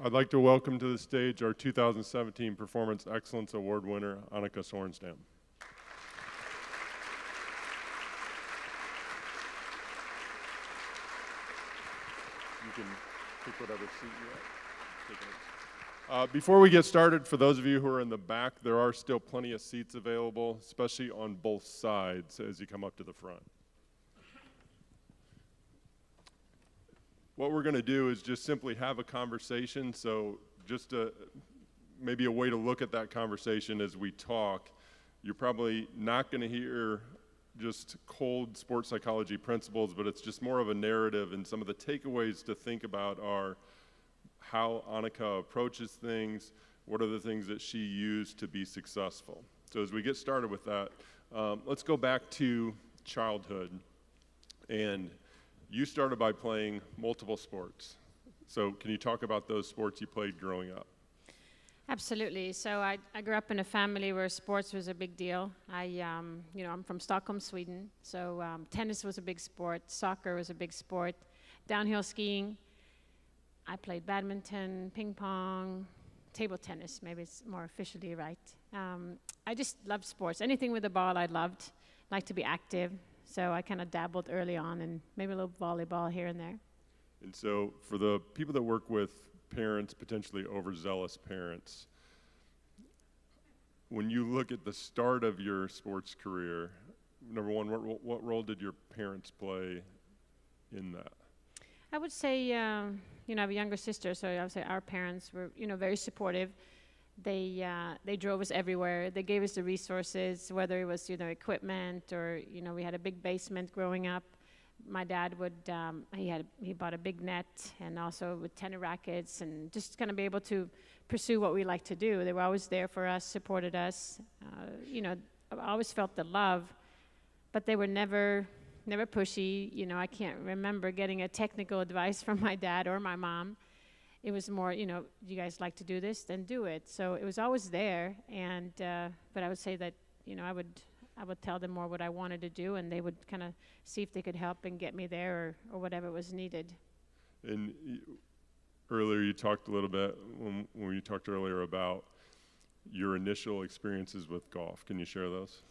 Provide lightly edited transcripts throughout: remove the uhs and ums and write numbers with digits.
I'd like to welcome to the stage our 2017 Performance Excellence Award winner, Annika Sorenstam. You can pick whatever seat you're at. Before we get started, for those of you who are in the back, there are still plenty of seats available, especially on both sides as you come up to the front. What we're going to do is just simply have a conversation, so just maybe a way to look at that conversation as we talk. You're probably not going to hear just cold sports psychology principles, but it's just more of a narrative, and some of the takeaways to think about are how Annika approaches things, what are the things that she used to be successful. So as we get started with that, let's go back to childhood. And you started by playing multiple sports. So can you talk about those sports you played growing up? Absolutely. So I grew up in a family where sports was a big deal. I'm from Stockholm, Sweden. So tennis was a big sport. Soccer was a big sport. Downhill skiing. I played badminton, ping pong, table tennis. Maybe it's more officially right. I just loved sports. Anything with a ball I loved. Liked to be active. So I kind of dabbled early on and maybe a little volleyball here and there. And so for the people that work with parents, potentially overzealous parents, when you look at the start of your sports career, number one, what role did your parents play in that? I would say, I have a younger sister, so I would say our parents were, very supportive. They drove us everywhere. They gave us the resources, whether it was, equipment or, we had a big basement growing up. My dad would, he bought a big net and also with tennis rackets and just kind of be able to pursue what we like to do. They were always there for us, supported us. I always felt the love, but they were never pushy. I can't remember getting a technical advice from my dad or my mom. It was more, you guys like to do this, then do it. So it was always there, and but I would say that, I would tell them more what I wanted to do, and they would kind of see if they could help and get me there or whatever was needed. And earlier you talked a little bit, when you talked earlier about your initial experiences with golf. Can you share those?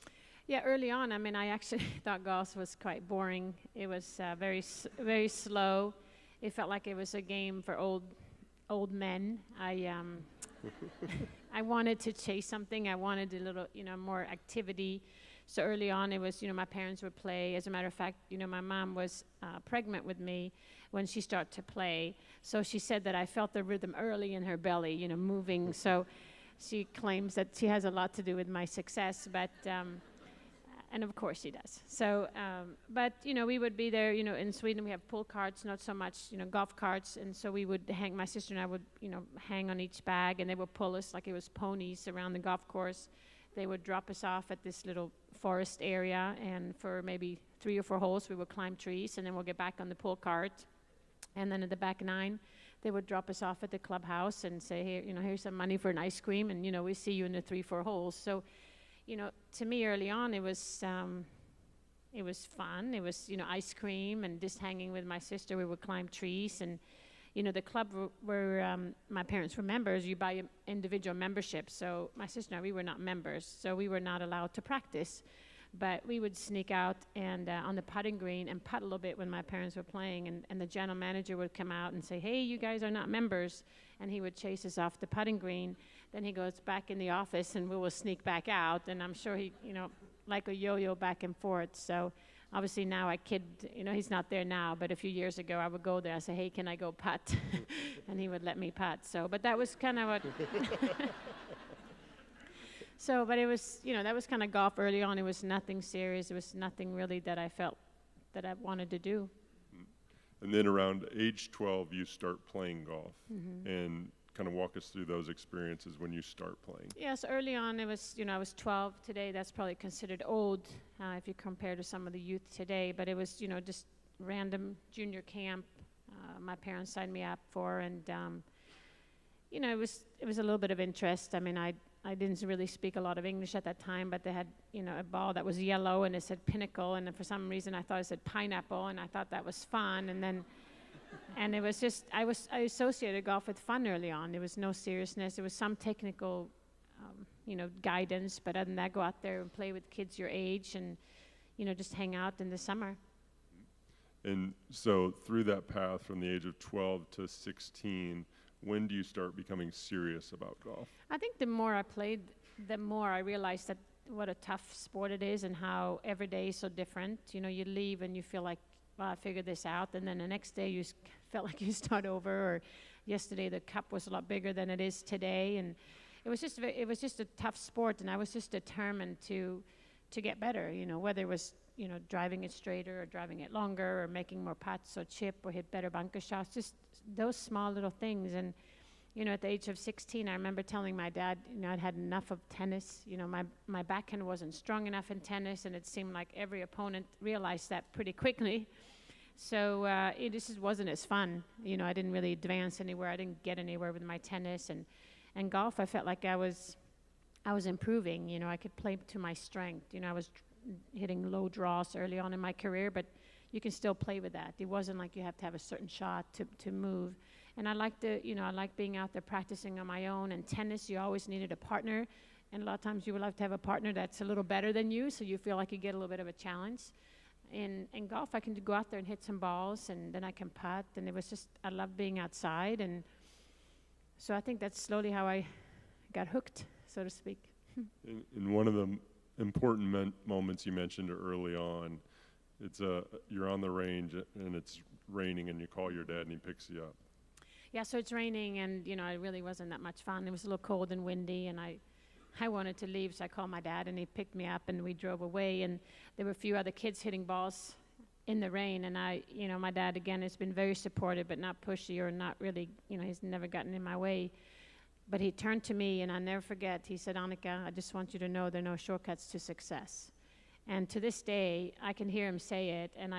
Yeah, early on, I actually thought golf was quite boring. It was very slow. It felt like it was a game for old men. I wanted to chase something. I wanted a little, more activity. So early on, it was, my parents would play. As a matter of fact, my mom was pregnant with me when she started to play. So she said that I felt the rhythm early in her belly, moving. So she claims that she has a lot to do with my success, but and of course she does. So, but, we would be there, in Sweden we have pull carts, not so much, golf carts. And so we would my sister and I would, hang on each bag, and they would pull us like it was ponies around the golf course. They would drop us off at this little forest area, and for maybe 3 or 4 holes we would climb trees, and then we'll get back on the pull cart. And then at the back 9, they would drop us off at the clubhouse and say, here, here's some money for an ice cream, and, we see you in the 3-4 holes. So, to me early on, it was fun. It was, ice cream and just hanging with my sister. We would climb trees, and, the club where my parents were members, you buy individual membership. So my sister and I, we were not members, so we were not allowed to practice. But we would sneak out and on the putting green and putt a little bit when my parents were playing, and the general manager would come out and say, hey, you guys are not members, and he would chase us off the putting green. Then he goes back in the office, and we will sneak back out, and I'm sure he, like a yo-yo back and forth. So obviously now I kid, he's not there now, but a few years ago I would go there and say, hey, can I go putt? And he would let me putt. So, but that was kind of what... So, but it was, that was kind of golf early on. It was nothing serious. It was nothing really that I felt that I wanted to do. And then around age 12, you start playing golf. Mm-hmm. And kind of walk us through those experiences when you start playing. Yes, early on it was, I was 12. Today that's probably considered old if you compare to some of the youth today. But it was, just random junior camp my parents signed me up for. And, it was a little bit of interest. I didn't really speak a lot of English at that time, but they had, a ball that was yellow and it said Pinnacle, and for some reason I thought it said pineapple, and I thought that was fun. And then And it was just, I associated golf with fun early on. There was no seriousness. There was some technical, guidance, but other than that, go out there and play with kids your age and, just hang out in the summer. And so through that path from the age of 12 to 16, when do you start becoming serious about golf? I think the more I played, the more I realized that what a tough sport it is and how every day is so different. You leave and you feel like, well, I figured this out, and then the next day you felt like you start over, or yesterday the cup was a lot bigger than it is today, and it was just a tough sport, and I was just determined to get better, whether it was, driving it straighter or driving it longer or making more putts or chip or hit better bunker shots, just those small little things. And at the age of 16, I remember telling my dad, I'd had enough of tennis. My backhand wasn't strong enough in tennis, and it seemed like every opponent realized that pretty quickly. So it just wasn't as fun. I didn't really advance anywhere. I didn't get anywhere with my tennis. And golf, I felt like I was improving. I could play to my strength. I was hitting low draws early on in my career, but you can still play with that. It wasn't like you have to have a certain shot to move. And I like being out there practicing on my own. And tennis, you always needed a partner. And a lot of times you would like to have a partner that's a little better than you, so you feel like you get a little bit of a challenge. In golf, I can go out there and hit some balls, and then I can putt. And it was just, I love being outside. And so I think that's slowly how I got hooked, so to speak. In one of the important moments you mentioned early on, it's you're on the range and it's raining, and you call your dad and he picks you up. Yeah, so it's raining, and it really wasn't that much fun. It was a little cold and windy, and I wanted to leave, so I called my dad, and he picked me up, and we drove away. And there were a few other kids hitting balls in the rain, and my dad again has been very supportive, but not pushy or not really, he's never gotten in my way. But he turned to me, and I'll never forget, he said, "Annika, I just want you to know there are no shortcuts to success." And to this day, I can hear him say it, and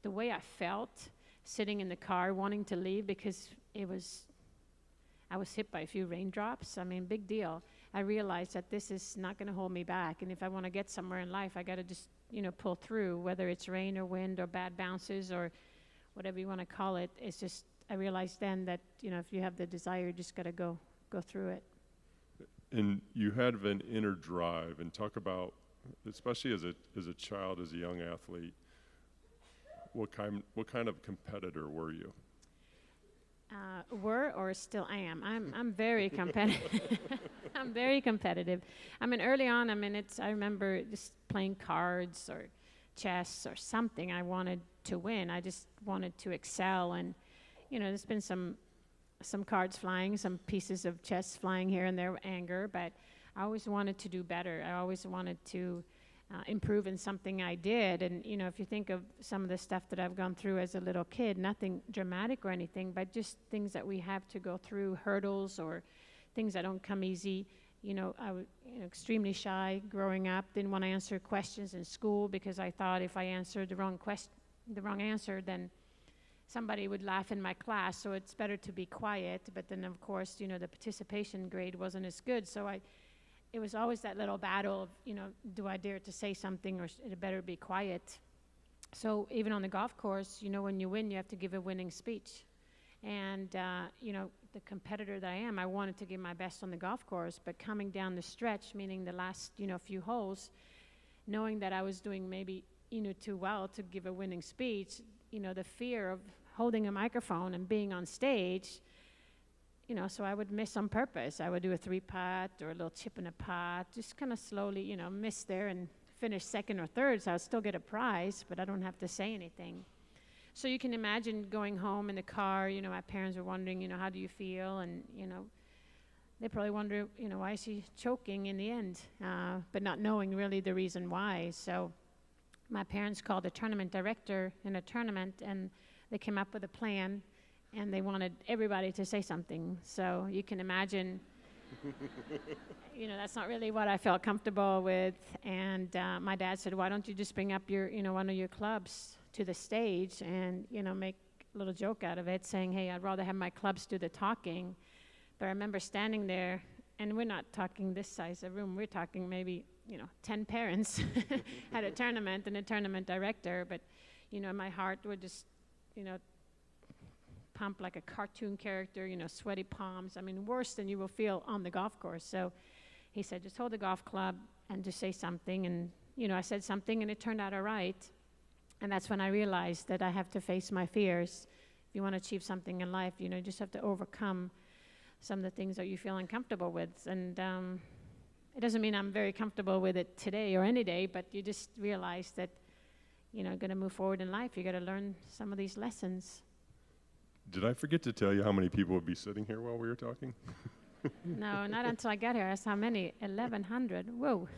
the way I felt sitting in the car wanting to leave, because I was hit by a few raindrops. I mean, big deal. I realized that this is not going to hold me back, and if I want to get somewhere in life, I got to just, pull through, whether it's rain or wind or bad bounces or whatever you want to call it. It's just, I realized then that, if you have the desire, you just got to go through it. And you had an inner drive, and talk about, especially as a child, as a young athlete, what kind of competitor were you? Were or still am. I'm very competitive. I'm very competitive. I mean, early on, I remember just playing cards or chess or something. I wanted to win. I just wanted to excel. And, there's been some cards flying, some pieces of chess flying here and there, anger, but I always wanted to do better. I always wanted to improve in something I did. And, if you think of some of the stuff that I've gone through as a little kid, nothing dramatic or anything, but just things that we have to go through, hurdles or things that don't come easy. I was extremely shy growing up, didn't want to answer questions in school because I thought if I answered the wrong answer, then somebody would laugh in my class, so it's better to be quiet. But then, of course, the participation grade wasn't as good, so it was always that little battle of, do I dare to say something, or it better be quiet? So even on the golf course, when you win, you have to give a winning speech. And, the competitor that I am, I wanted to give my best on the golf course, but coming down the stretch, meaning the last, few holes, knowing that I was doing maybe, too well to give a winning speech, the fear of holding a microphone and being on stage, so I would miss on purpose. I would do a 3-putt or a little chip in a putt, just kind of slowly, miss there and finish second or third, so I'll still get a prize, but I don't have to say anything. So you can imagine going home in the car, my parents were wondering, how do you feel? And, they probably wonder, why is she choking in the end? But not knowing really the reason why. So my parents called a tournament director in a tournament, and they came up with a plan, and they wanted everybody to say something. So you can imagine, that's not really what I felt comfortable with. And my dad said, why don't you just bring up your, one of your clubs to the stage and, make a little joke out of it, saying, hey, I'd rather have my clubs do the talking. But I remember standing there, and we're not talking this size of room. We're talking maybe, 10 parents at a tournament and a tournament director. But, my heart would just, pump like a cartoon character, sweaty palms. I mean, worse than you will feel on the golf course. So he said, just hold the golf club and just say something. And, I said something, and it turned out all right. And that's when I realized that I have to face my fears. If you want to achieve something in life, you just have to overcome some of the things that you feel uncomfortable with. And it doesn't mean I'm very comfortable with it today or any day, but you just realize that, going to move forward in life, you got to learn some of these lessons. Did I forget to tell you how many people would be sitting here while we were talking? No, not until I got here. That's how many? 1,100. Whoa.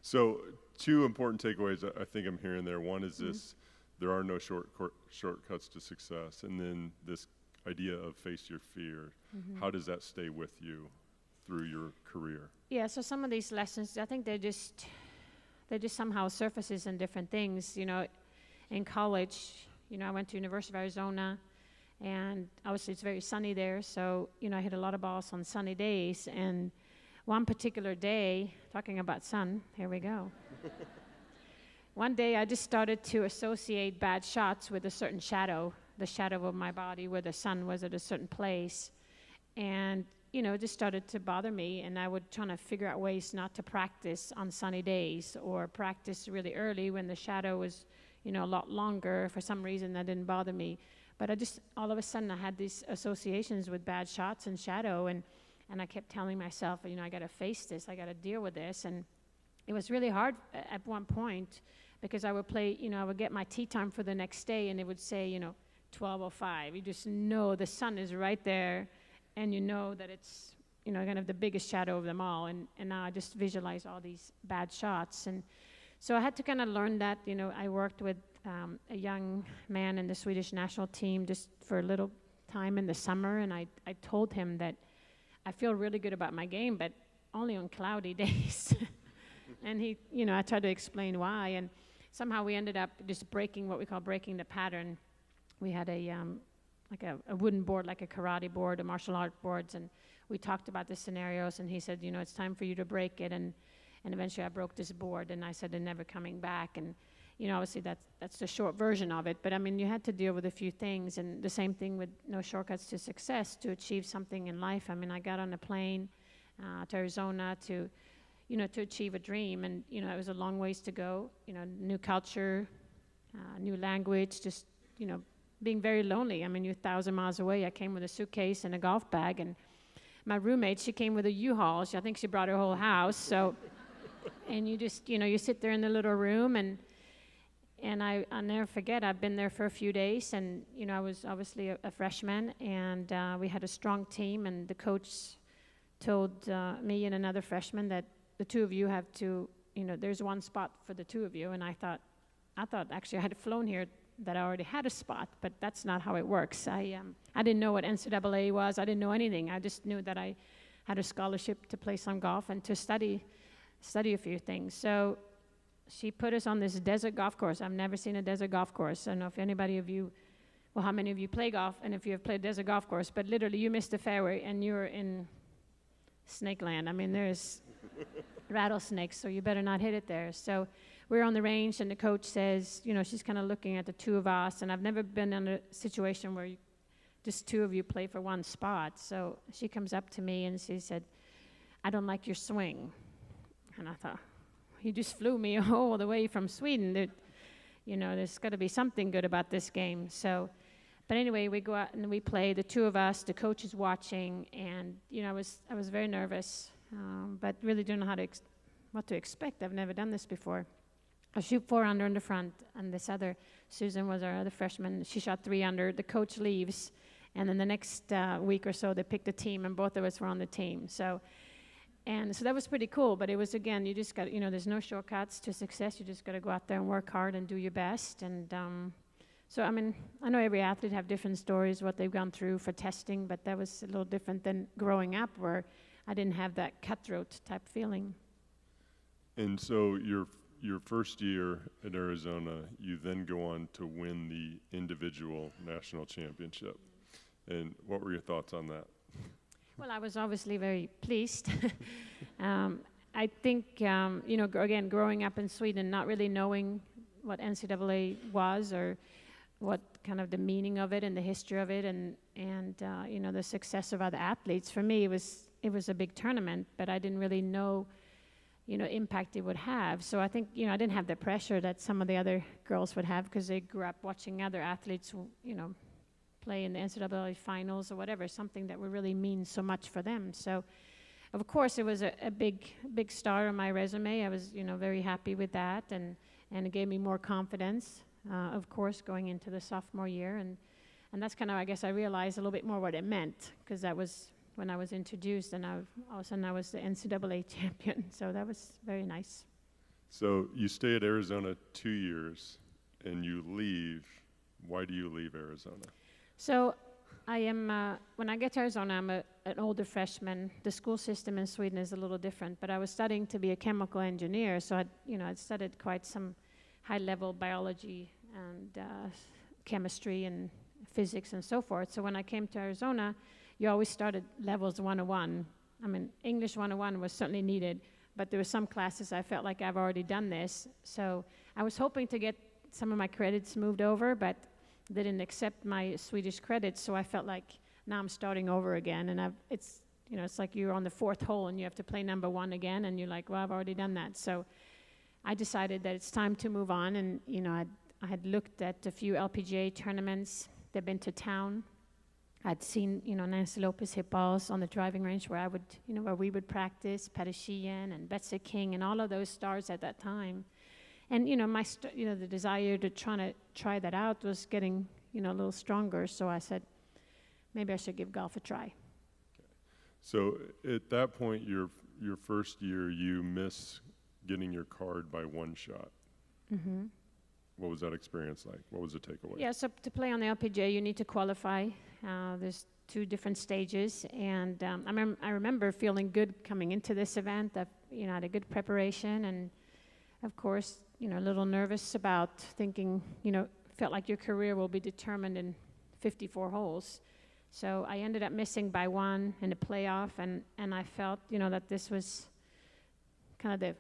So 2 important takeaways I think I'm hearing there. One is this: there are no shortcuts to success, and then this idea of face your fear. How does that stay with you through your career? Yeah, so some of these lessons, I think they just somehow surfaces in different things. In college, I went to University of Arizona, and obviously it's very sunny there, so, I hit a lot of balls on sunny days. And one particular day, talking about sun, here we go. One day I just started to associate bad shots with a certain shadow, the shadow of my body where the sun was at a certain place. And, it just started to bother me, and I would try to figure out ways not to practice on sunny days or practice really early when the shadow was, a lot longer. For some reason, that didn't bother me. But all of a sudden, I had these associations with bad shots and shadow, and I kept telling myself, I got to face this, I got to deal with this. And it was really hard at one point, because I would play, I would get my tee time for the next day, and it would say, 12:05. You just know the sun is right there, and that it's, going to have the biggest shadow of them all. And now I just visualize all these bad shots. And so I had to kind of learn that. I worked with a young man in the Swedish national team just for a little time in the summer, and I told him that I feel really good about my game, but only on cloudy days. And he, I tried to explain why, and somehow we ended up just breaking what we call breaking the pattern. We had a wooden board, like a karate board, a martial art boards, and we talked about the scenarios, and he said, it's time for you to break it, and eventually I broke this board, and I said, they're never coming back. And obviously that's the short version of it, but you had to deal with a few things, and the same thing with no shortcuts to success to achieve something in life. I got on a plane to Arizona to achieve a dream, and it was a long ways to go. New culture, new language, just being very lonely. You're 1,000 miles away. I came with a suitcase and a golf bag, and my roommate, she came with a U-Haul. I think she brought her whole house. So, and you just you sit there in the little room, and I'll never forget, I've been there for a few days, and I was obviously a freshman, and we had a strong team, and the coach told me and another freshman that the two of you have to, there's one spot for the two of you. And I thought actually I had flown here that I already had a spot, but that's not how it works. I didn't know what NCAA was. I didn't know anything. I just knew that I had a scholarship to play some golf and to study a few things. So she put us on this desert golf course. I've never seen a desert golf course. I don't know if anybody of you, how many of you play golf, and if you have played desert golf course, but literally you missed the fairway and you're in snake land. There's rattlesnakes, so you better not hit it there. So we're on the range, and the coach says, she's kind of looking at the two of us, and I've never been in a situation where just two of you play for one spot. So she comes up to me and she said, I don't like your swing. And I thought, you just flew me all the way from Sweden. There's got to be something good about this game. So, but anyway, we go out and we play, the two of us, the coach is watching, and, I was very nervous, but really didn't know what to expect. I've never done this before. I shoot 4 under in the front, and this other, Susan was our other freshman, she shot 3 under. The coach leaves, and then the next week or so, they picked a team, and both of us were on the team. So that was pretty cool, but it was, again, you just got, there's no shortcuts to success. You just got to go out there and work hard and do your best. And so, I know every athlete have different stories, what they've gone through for testing, but that was a little different than growing up, where I didn't have that cutthroat type feeling. And so your first year at Arizona, you then go on to win the individual national championship. And what were your thoughts on that? Well, I was obviously very pleased. I think, again, growing up in Sweden, not really knowing what NCAA was or what kind of the meaning of it and the history of it, and you know, the success of other athletes. For me, it was a big tournament, but I didn't really know, you know, impact it would have. So I think, you know, I didn't have the pressure that some of the other girls would have, because they grew up watching other athletes, you know, play in the NCAA finals or whatever, something that would really mean so much for them. So of course it was a big star on my resume. I was, you know, very happy with that, and it gave me more confidence, of course, going into the sophomore year. And that's kind of, I guess I realized a little bit more what it meant, because that was when I was introduced, and all of a sudden I was the NCAA champion. So that was very nice. So you stay at Arizona 2 years and you leave. Why do you leave Arizona? So I am, when I get to Arizona, I'm an older freshman. The school system in Sweden is a little different, but I was studying to be a chemical engineer, so I'd studied quite some high-level biology and chemistry and physics and so forth. So when I came to Arizona, you always started levels 101. I mean, English 101 was certainly needed, but there were some classes I felt like I've already done this. So I was hoping to get some of my credits moved over, but they didn't accept my Swedish credits, so I felt like now I'm starting over again. And it's like you're on the fourth hole and you have to play number one again, and you're like, well, I've already done that. So I decided that it's time to move on, and I had looked at a few LPGA tournaments. They've been to town. I'd seen, Nancy Lopez hit balls on the driving range where where we would practice, Patty Sheehan and Betsy King and all of those stars at that time. And, the desire to try that out was getting, a little stronger. So I said, maybe I should give golf a try. Okay. So at that point, your first year, you miss getting your card by one shot. Mm-hmm. What was that experience like? What was the takeaway? Yeah, so to play on the LPGA, you need to qualify. There's 2 different stages, and I remember feeling good coming into this event. I had a good preparation, and of course, a little nervous about thinking, felt like your career will be determined in 54 holes. So I ended up missing by 1 in the playoff, and I felt, that this was kind of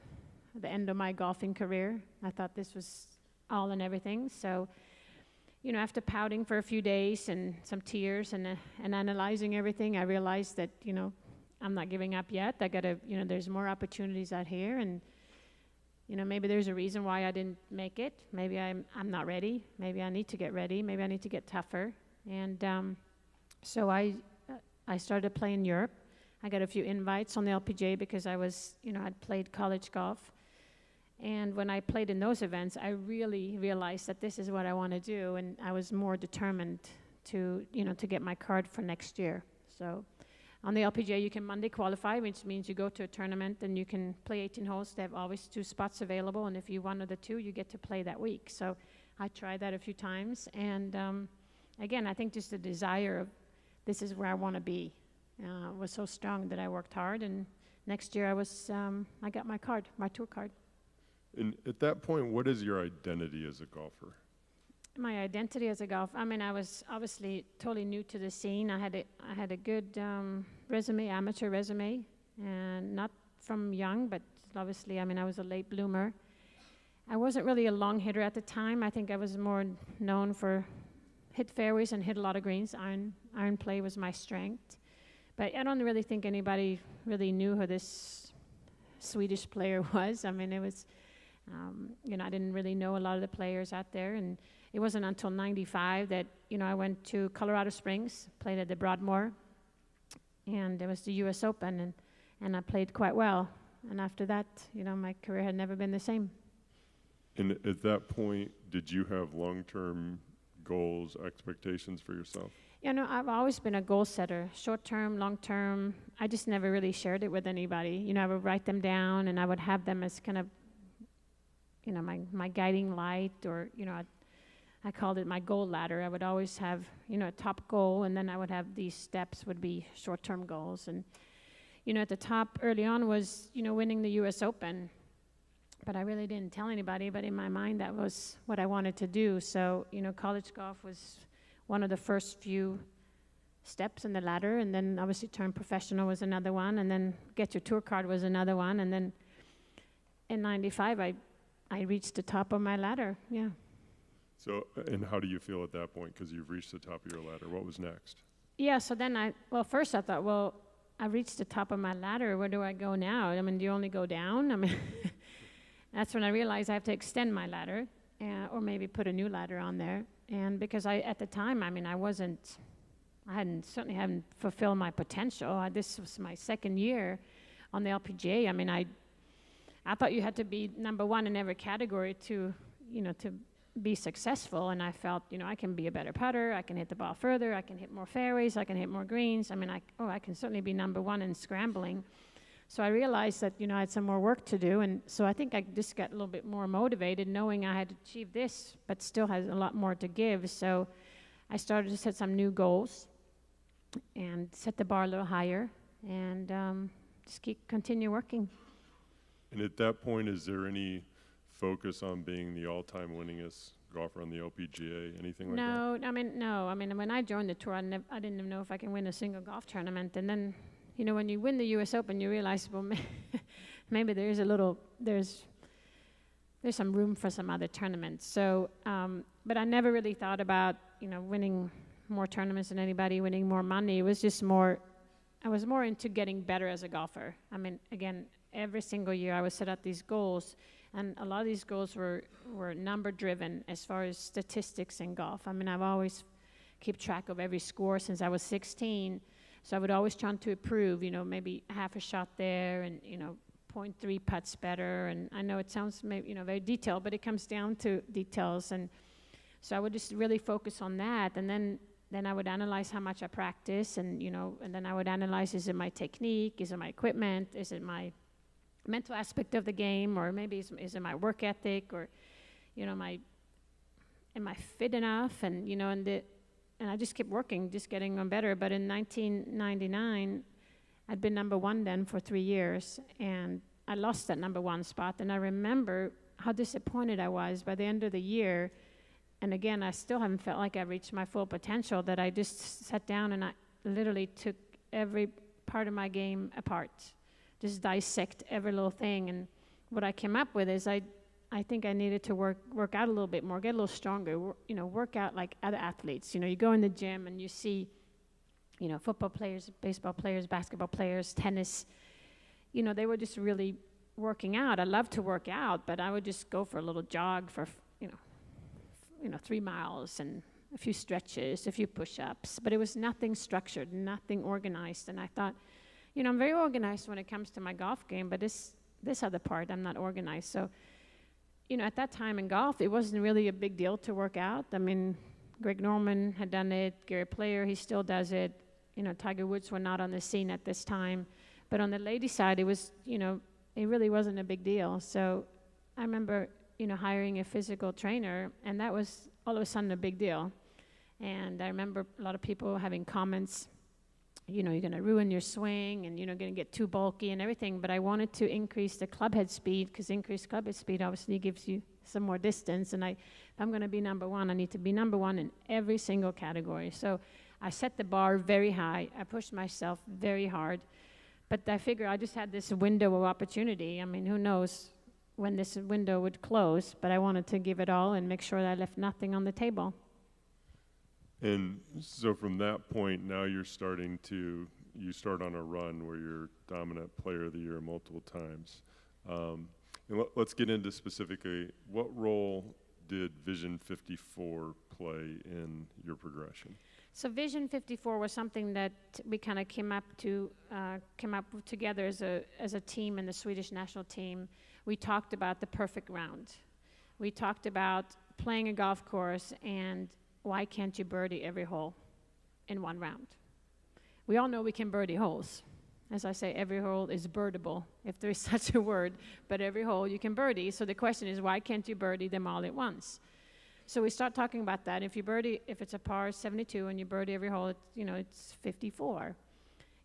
the end of my golfing career. I thought this was all and everything. So, after pouting for a few days and some tears and analyzing everything, I realized that, I'm not giving up yet. I gotta, there's more opportunities out here, and maybe there's a reason why I didn't make it. Maybe I'm not ready. Maybe I need to get ready. Maybe I need to get tougher. And so I started playing Europe. I got a few invites on the LPGA because I was, I'd played college golf. And when I played in those events, I really realized that this is what I want to do, and I was more determined to get my card for next year. So on the LPGA, you can Monday qualify, which means you go to a tournament and you can play 18 holes. They have always 2 spots available, and if you one of the 2, you get to play that week. So I tried that a few times, and again, I think just the desire of this is where I want to be was so strong that I worked hard, and next year I got my card, my tour card. And at that point, what is your identity as a golfer? My identity as a golfer, I was obviously totally new to the scene. I had a good resume, amateur resume, and not from young, but obviously, I was a late bloomer. I wasn't really a long hitter at the time. I think I was more known for hit fairways and hit a lot of greens. Iron play was my strength. But I don't really think anybody really knew who this Swedish player was. It was... I didn't really know a lot of the players out there, and it wasn't until '95 that, I went to Colorado Springs, played at the Broadmoor, and it was the U.S. Open, and I played quite well. And after that, my career had never been the same. And at that point, did you have long-term goals, expectations for yourself? I've always been a goal setter, short-term, long-term. I just never really shared it with anybody. I would write them down, and I would have them as kind of my guiding light, or, I called it my goal ladder. I would always have, a top goal, and then I would have these steps would be short-term goals. And, at the top early on was, winning the U.S. Open. But I really didn't tell anybody, but in my mind, that was what I wanted to do. So, college golf was one of the first few steps in the ladder, and then obviously turn professional was another one, and then get your tour card was another one, and then in '95, I reached the top of my ladder, yeah. So, and how do you feel at that point? Because you've reached the top of your ladder. What was next? Yeah, so then first I thought, well, I reached the top of my ladder. Where do I go now? I mean, do you only go down? I mean, that's when I realized I have to extend my ladder, or maybe put a new ladder on there. And because at the time, I mean, I certainly hadn't fulfilled my potential. This was my second year on the LPGA. I mean, I thought you had to be number one in every category to be successful, and I felt, I can be a better putter, I can hit the ball further, I can hit more fairways, I can hit more greens. I mean, I can certainly be number one in scrambling. So I realized that, I had some more work to do, and so I think I just got a little bit more motivated, knowing I had achieved this, but still has a lot more to give. So I started to set some new goals and set the bar a little higher, and just continue working. And at that point, is there any focus on being the all-time winningest golfer on the LPGA, anything like that? No. I mean, when I joined the tour, I didn't even know if I can win a single golf tournament. And then, when you win the U.S. Open, you realize, well, maybe there's some room for some other tournaments. So, but I never really thought about, winning more tournaments than anybody, winning more money. It was just I was more into getting better as a golfer. I mean, again, every single year I would set out these goals. And a lot of these goals were number-driven as far as statistics in golf. I mean, I've always kept track of every score since I was 16. So I would always try to improve, maybe half a shot there and, 0.3 putts better. And I know it sounds maybe, very detailed, but it comes down to details. And so I would just really focus on that. And then I would analyze how much I practice. And, and then I would analyze, is it my technique? Is it my equipment? Is it my mental aspect of the game, or maybe is it my work ethic, or am I fit enough? And and I just kept working, just getting on better. But in 1999, I'd been number one then for 3 years, and I lost that number one spot. And I remember how disappointed I was by the end of the year. And again, I still haven't felt like I reached my full potential, that I just sat down and I literally took every part of my game apart. Just dissect every little thing. And what I came up with is I think I needed to work out a little bit more, get a little stronger, work out like other athletes. You go in the gym and you see, football players, baseball players, basketball players, tennis, they were just really working out. I love to work out, but I would just go for a little jog for, 3 miles and a few stretches, a few push-ups, but it was nothing structured, nothing organized. And I thought, I'm very organized when it comes to my golf game, but this other part, I'm not organized. So, at that time in golf, it wasn't really a big deal to work out. I mean, Greg Norman had done it, Gary Player, he still does it. Tiger Woods were not on the scene at this time. But on the lady side, it was, it really wasn't a big deal. So I remember, hiring a physical trainer, and that was all of a sudden a big deal. And I remember a lot of people having comments, you're going to ruin your swing, and going to get too bulky and everything. But I wanted to increase the club head speed, because increased club head speed obviously gives you some more distance. And if I'm going to be number one, I need to be number one in every single category. So I set the bar very high. I pushed myself very hard. But I figure I just had this window of opportunity. I mean, who knows when this window would close, but I wanted to give it all and make sure that I left nothing on the table. And so from that point, now you start on a run where you're dominant player of the year multiple times. And let's get into specifically, what role did Vision 54 play in your progression? So Vision 54 was something that we kind of came up together as a team in the Swedish national team. We talked about the perfect round. We talked about playing a golf course and why can't you birdie every hole in one round? We all know we can birdie holes. As I say, every hole is birdable, if there is such a word, but every hole you can birdie. So the question is, why can't you birdie them all at once? So we start talking about that. If it's a par 72 and you birdie every hole, it's 54.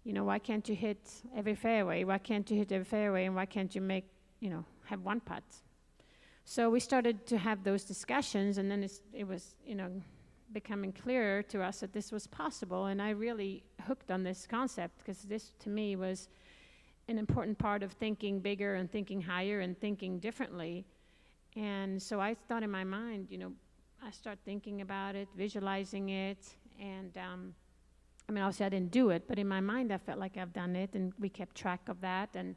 Why can't you hit every fairway? Why can't you hit every fairway? And why can't you have one putt? So we started to have those discussions, and then it was, becoming clearer to us that this was possible. And I really hooked on this concept, because this, to me, was an important part of thinking bigger and thinking higher and thinking differently. And so I thought in my mind, I start thinking about it, visualizing it, and obviously I didn't do it, but in my mind I felt like I've done it, and we kept track of that. And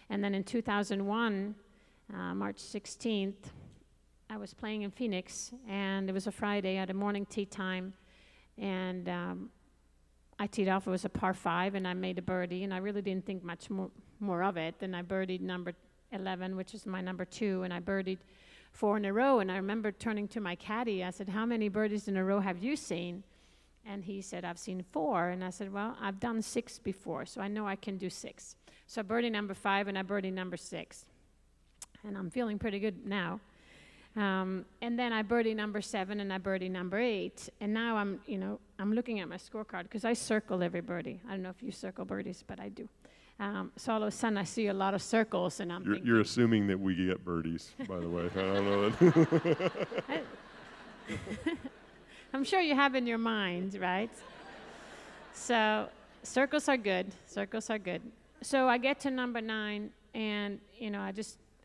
then in 2001, March 16th, I was playing in Phoenix, and it was a Friday at a morning tee time, and I teed off. It was a par 5, and I made a birdie, and I really didn't think much more of it. And I birdied number 11, which is my number 2, and I birdied 4 in a row. And I remember turning to my caddy. I said, "How many birdies in a row have you seen?" And he said, "I've seen 4." And I said, "Well, I've done 6 before, so I know I can do 6. So I birdied number 5, and I birdied number 6. And I'm feeling pretty good now. And then I birdied number 7, and I birdied number 8. And now I'm looking at my scorecard, because I circle every birdie. I don't know if you circle birdies, but I do. So all of a sudden I see a lot of circles, and I'm thinking... You're assuming that we get birdies, by the way. I don't know that. I'm sure you have in your mind, right? So circles are good. Circles are good. So I get to number 9, and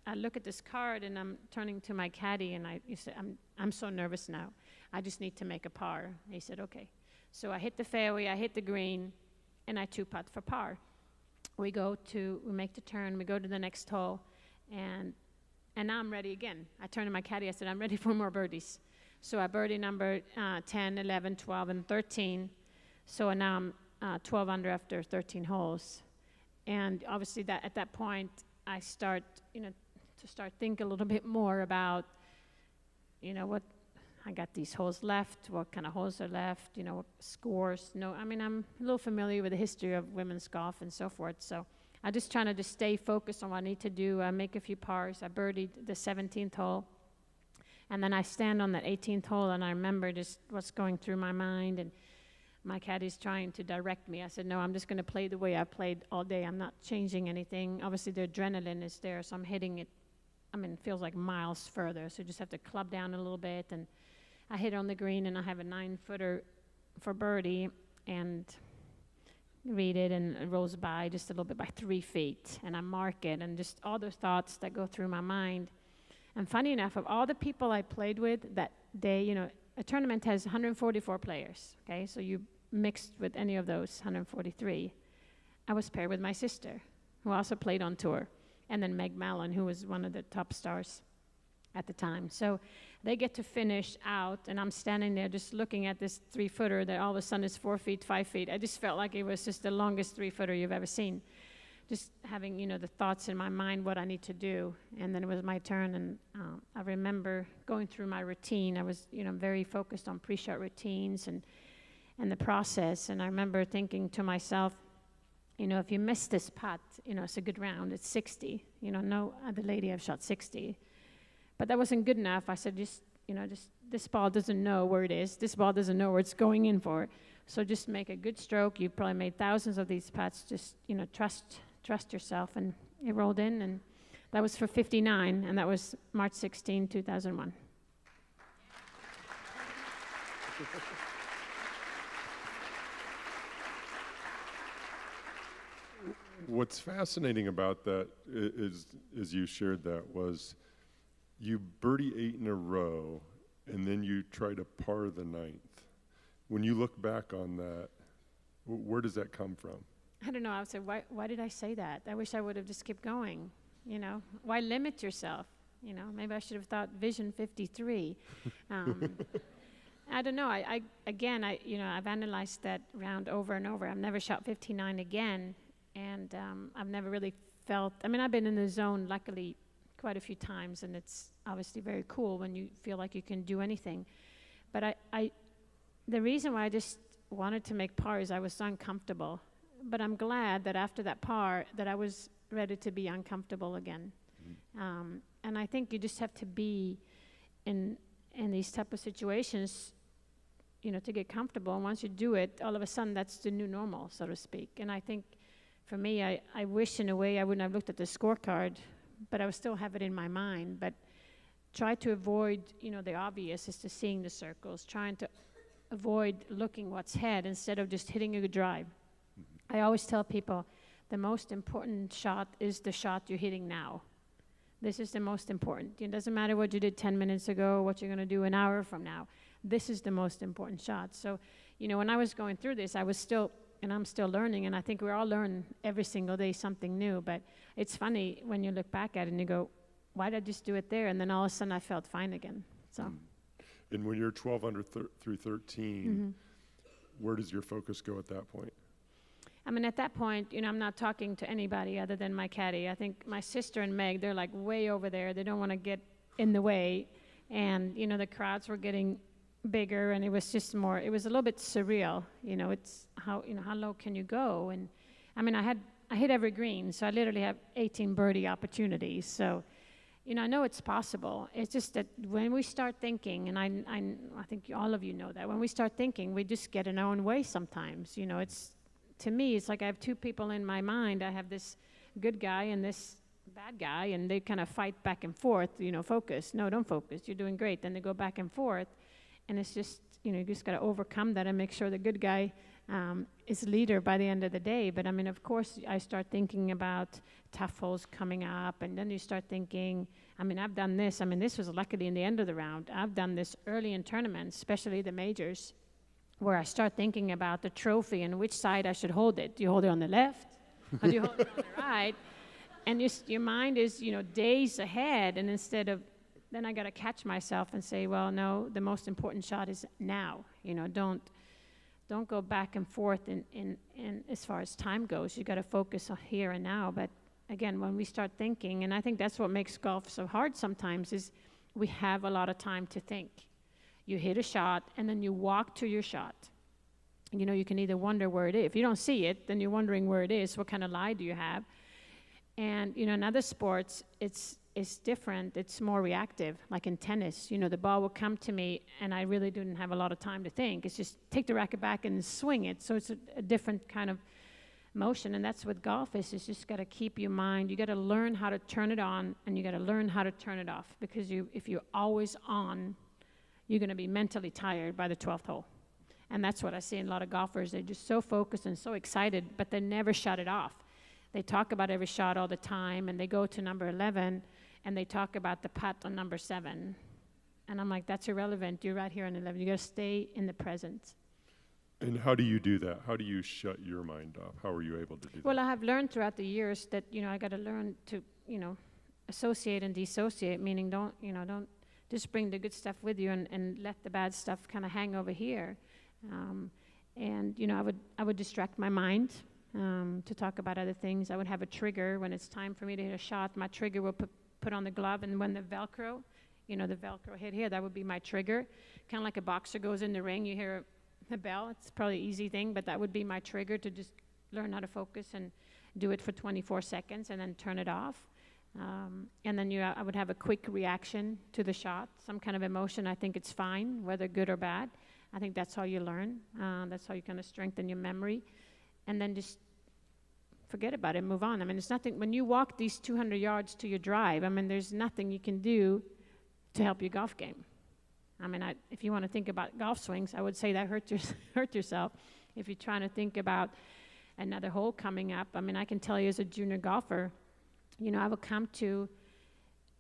I look at this card, and I'm turning to my caddy, and he said, I'm so nervous now. I just need to make a par. He said, okay. So I hit the fairway, I hit the green, and I 2-putt for par. We make the turn, we go to the next hole, and now I'm ready again. I turned to my caddy, I said, I'm ready for more birdies. So I birdie number 10, 11, 12, and 13. So now I'm 12 under after 13 holes. And obviously at that point, I start, to think a little bit more about, what I got these holes left, what kind of holes are left, what scores. I'm a little familiar with the history of women's golf and so forth. So I just trying to stay focused on what I need to do. I make a few pars. I birdied the 17th hole. And then I stand on that 18th hole, and I remember just what's going through my mind. And my caddy's trying to direct me. I said, no, I'm just going to play the way I've played all day. I'm not changing anything. Obviously, the adrenaline is there, so I'm hitting it. It feels like miles further. So you just have to club down a little bit. And I hit on the green, and I have a 9-footer for birdie, and read it, and it rolls by just a little bit by 3 feet. And I mark it, and just all the thoughts that go through my mind. And funny enough, of all the people I played with that day, a tournament has 144 players, okay? So you mixed with any of those 143. I was paired with my sister, who also played on tour, and then Meg Mallon, who was one of the top stars at the time. So they get to finish out, and I'm standing there just looking at this 3-footer that all of a sudden is 4 feet, 5 feet. I just felt like it was just the longest 3-footer you've ever seen. Just having, the thoughts in my mind, what I need to do. And then it was my turn, and I remember going through my routine. I was, very focused on pre-shot routines and the process. And I remember thinking to myself, if you miss this putt, it's a good round. It's 60. No other lady I've shot 60. But that wasn't good enough. I said, just this ball doesn't know where it is. This ball doesn't know where it's going in for. So just make a good stroke. You probably made thousands of these putts. Just, trust yourself. And it rolled in, and that was for 59, and that was March 16, 2001. What's fascinating about that is you shared that, was you birdie 8 in a row, and then you try to par the 9th. When you look back on that, where does that come from? I don't know. I would say, why did I say that? I wish I would have just kept going. Why limit yourself? Maybe I should have thought Vision 53. I don't know. I've analyzed that round over and over. I've never shot 59 again, and I've never really felt. I've been in the zone, luckily, quite a few times, and it's obviously very cool when you feel like you can do anything. But the reason why I just wanted to make par is I was so uncomfortable. But I'm glad that after that par that I was ready to be uncomfortable again. And I think you just have to be in these type of situations, to get comfortable. And once you do it, all of a sudden that's the new normal, so to speak. And I think for me, I wish in a way I wouldn't have looked at the scorecard, but I would still have it in my mind. But try to avoid, the obvious is to seeing the circles, trying to avoid looking what's ahead instead of just hitting a good drive. I always tell people the most important shot is the shot you're hitting now. This is the most important. It doesn't matter what you did 10 minutes ago, what you're going to do an hour from now. This is the most important shot. So, when I was going through this, I was still, and I'm still learning, and I think we all learn every single day something new. But it's funny when you look back at it and you go, why did I just do it there? And then all of a sudden I felt fine again. So. And when you're 12 under through 13, where does your focus go at that point? I mean, at that point, I'm not talking to anybody other than my caddy. I think my sister and Meg, they're like way over there. They don't want to get in the way. And, the crowds were getting bigger, and it was just more, it was a little bit surreal. It's how low can you go? And I mean, I hit every green, so I literally have 18 birdie opportunities. So, I know it's possible. It's just that when we start thinking, and I think all of you know that, when we start thinking, we just get in our own way sometimes. To me, it's like I have two people in my mind. I have this good guy and this bad guy, and they kind of fight back and forth, focus. No, don't focus. You're doing great. Then they go back and forth. And it's just, you just got to overcome that and make sure the good guy is leader by the end of the day. But I mean, of course, I start thinking about tough holes coming up, and then you start thinking, I mean, I've done this. I mean, this was luckily in the end of the round. I've done this early in tournaments, especially the majors, where I start thinking about the trophy and which side I should hold it. Do you hold it on the left, or do you hold it on the right? And your mind is, days ahead, and instead of, then I got to catch myself and say, well, no, the most important shot is now. Don't go back and forth in as far as time goes. You got to focus on here and now. But again, when we start thinking, and I think that's what makes golf so hard sometimes, is we have a lot of time to think. You hit a shot, and then you walk to your shot. You can either wonder where it is. If you don't see it, then you're wondering where it is. What kind of lie do you have? And, in other sports, it's different. It's more reactive. Like in tennis, the ball will come to me, and I really didn't have a lot of time to think. It's just take the racket back and swing it. So it's a different kind of motion, and that's what golf is. It's just got to keep your mind. You got to learn how to turn it on, and you got to learn how to turn it off. Because if you're always on, you're going to be mentally tired by the 12th hole. And that's what I see in a lot of golfers. They're just so focused and so excited, but they never shut it off. They talk about every shot all the time, and they go to number 11, and they talk about the putt on number 7. And I'm like, that's irrelevant. You're right here on 11. You got to stay in the present. And how do you do that? How do you shut your mind off? How are you able to do that? Well, I have learned throughout the years that, I got to learn to, associate and dissociate, meaning don't just bring the good stuff with you and let the bad stuff kind of hang over here. And, I would distract my mind to talk about other things. I would have a trigger when it's time for me to hit a shot. My trigger will put on the glove, and when the Velcro, the Velcro hit here, that would be my trigger. Kind of like a boxer goes in the ring, you hear a bell. It's probably an easy thing, but that would be my trigger to just learn how to focus and do it for 24 seconds and then turn it off. And then I would have a quick reaction to the shot, some kind of emotion. I think it's fine, whether good or bad. I think that's how you learn. That's how you kind of strengthen your memory. And then just forget about it, move on. I mean, it's nothing. When you walk these 200 yards to your drive, I mean, there's nothing you can do to help your golf game. I mean, if you want to think about golf swings, I would say that hurt yourself. If you're trying to think about another hole coming up, I mean, I can tell you as a junior golfer, I would come to,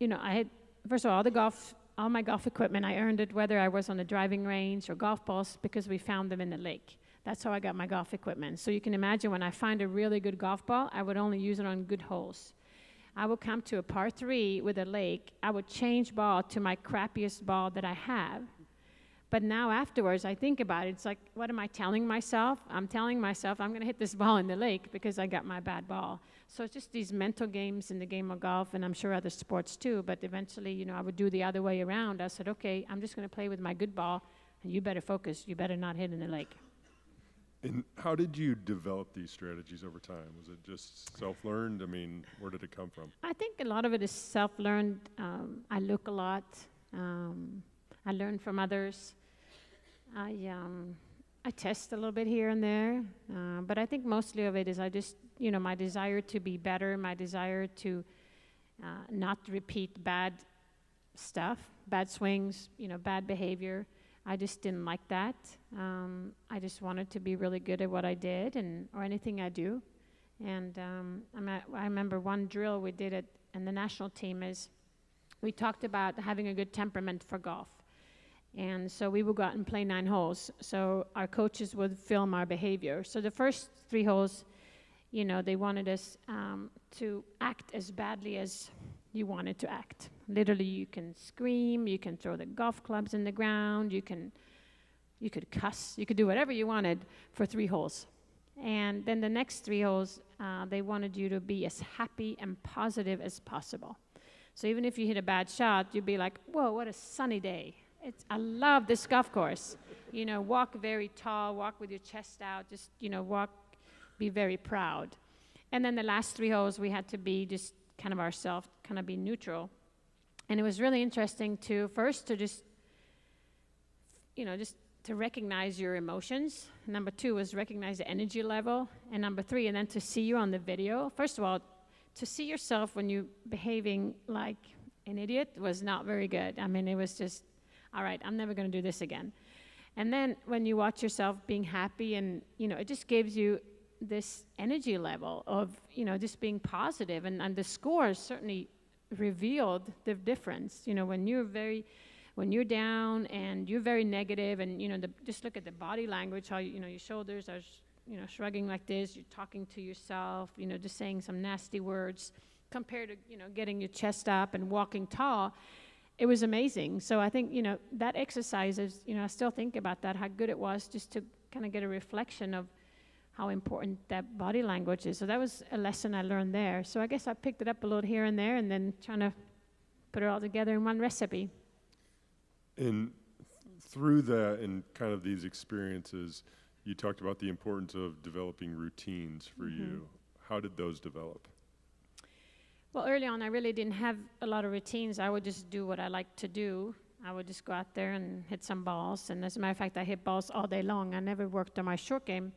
I had, first of all my golf equipment, I earned it whether I was on the driving range or golf balls because we found them in the lake. That's how I got my golf equipment. So you can imagine when I find a really good golf ball, I would only use it on good holes. I would come to a par 3 with a lake. I would change ball to my crappiest ball that I have. But now afterwards, I think about it. It's like, what am I telling myself? I'm telling myself I'm going to hit this ball in the lake because I got my bad ball. So it's just these mental games in the game of golf, and I'm sure other sports too. But eventually, I would do the other way around. I said, okay, I'm just going to play with my good ball, and you better focus. You better not hit in the lake. And how did you develop these strategies over time? Was it just self-learned? I mean, where did it come from? I think a lot of it is self-learned. I look a lot. I learn from others. I test a little bit here and there. But I think mostly of it is I just, my desire to be better, my desire to not repeat bad stuff, bad swings, bad behavior. I just didn't like that. I just wanted to be really good at what I did or anything I do. And I remember one drill we did at and the national team is we talked about having a good temperament for golf. And so we would go out and play 9 holes. So our coaches would film our behavior. So the first 3 holes, you know, they wanted us to act as badly as you wanted to act. Literally, you can scream, you can throw the golf clubs in the ground, you could cuss, you could do whatever you wanted for 3 holes. And then the next 3 holes, they wanted you to be as happy and positive as possible. So even if you hit a bad shot, you'd be like, whoa, what a sunny day. I love this golf course. You know, walk very tall, walk with your chest out, just, you know, be very proud. And then the last 3 holes, we had to be just kind of ourselves, kind of be neutral. And it was really interesting to just, you know, just to recognize your emotions. Number 2 was recognize the energy level. And number 3, and then to see you on the video. First of all, to see yourself when you're behaving like an idiot was not very good. I mean, it was just, all right, I'm never going to do this again. And then when you watch yourself being happy and, you know, it just gives you this energy level of, you know, just being positive. And the scores certainly revealed the difference. You know, when you're down and you're very negative and, you know, just look at the body language, how, you know, your shoulders are, you know, shrugging like this, you're talking to yourself, you know, just saying some nasty words compared to, you know, getting your chest up and walking tall. It was amazing. So I think, you know, that exercise is, you know, I still think about that, how good it was just to kind of get a reflection of how important that body language is. So that was a lesson I learned there. So I guess I picked it up a little here and there and then trying to put it all together in one recipe. And through that and kind of these experiences, you talked about the importance of developing routines for you. How did those develop? Well, early on, I really didn't have a lot of routines. I would just do what I liked to do. I would just go out there and hit some balls. And as a matter of fact, I hit balls all day long. I never worked on my short game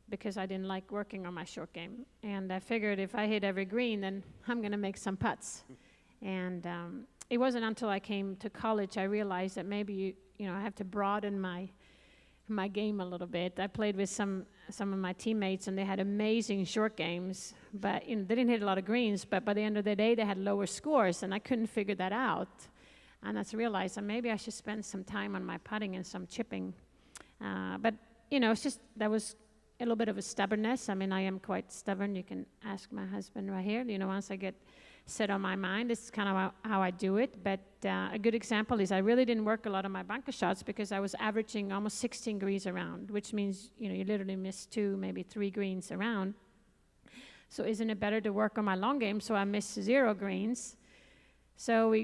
because I didn't like working on my short game. And I figured if I hit every green, then I'm going to make some putts. And it wasn't until I came to college I realized that maybe, you know, I have to broaden my game a little bit. I played with some of my teammates, and they had amazing short games, but you know, they didn't hit a lot of greens, but by the end of the day, they had lower scores, and I couldn't figure that out. And I realized that maybe I should spend some time on my putting and some chipping. But, you know, it's just, that was a little bit of a stubbornness. I mean, I am quite stubborn. You can ask my husband right here. You know, once I get set on my mind, it's kind of how I do it. But a good example is I really didn't work a lot on my bunker shots because I was averaging almost 16 greens around, which means, you know, you literally miss 2, maybe 3 greens around. So isn't it better to work on my long game so I miss 0 greens? So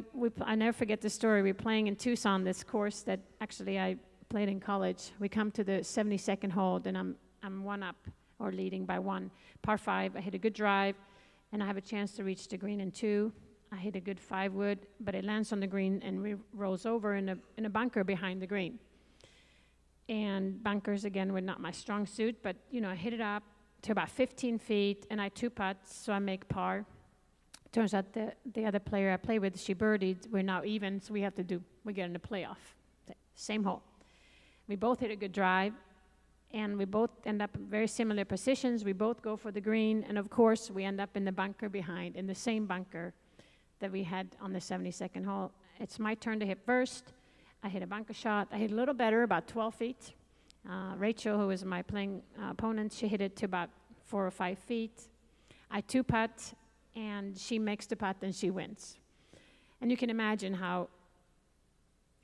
I never forget the story. We're playing in Tucson, this course that actually I played in college. We come to the 72nd hole, and I'm 1 up or leading by 1. Par 5, I hit a good drive, and I have a chance to reach the green in 2. I hit a good 5-wood, but it lands on the green and rolls over in a bunker behind the green. And bunkers, again, were not my strong suit, but, you know, I hit it up to about 15 feet, and I 2-putts, so I make par. Turns out the other player I play with, she birdied. We're now even, so we get in the playoff. Same hole. We both hit a good drive, and we both end up in very similar positions. We both go for the green, and of course, we end up in the bunker behind, in the same bunker that we had on the 72nd hole. It's my turn to hit first. I hit a bunker shot. I hit a little better, about 12 feet. Rachel, who was my playing opponent, she hit it to about 4 or 5 feet. I 2-putt, and she makes the putt, and she wins. And you can imagine how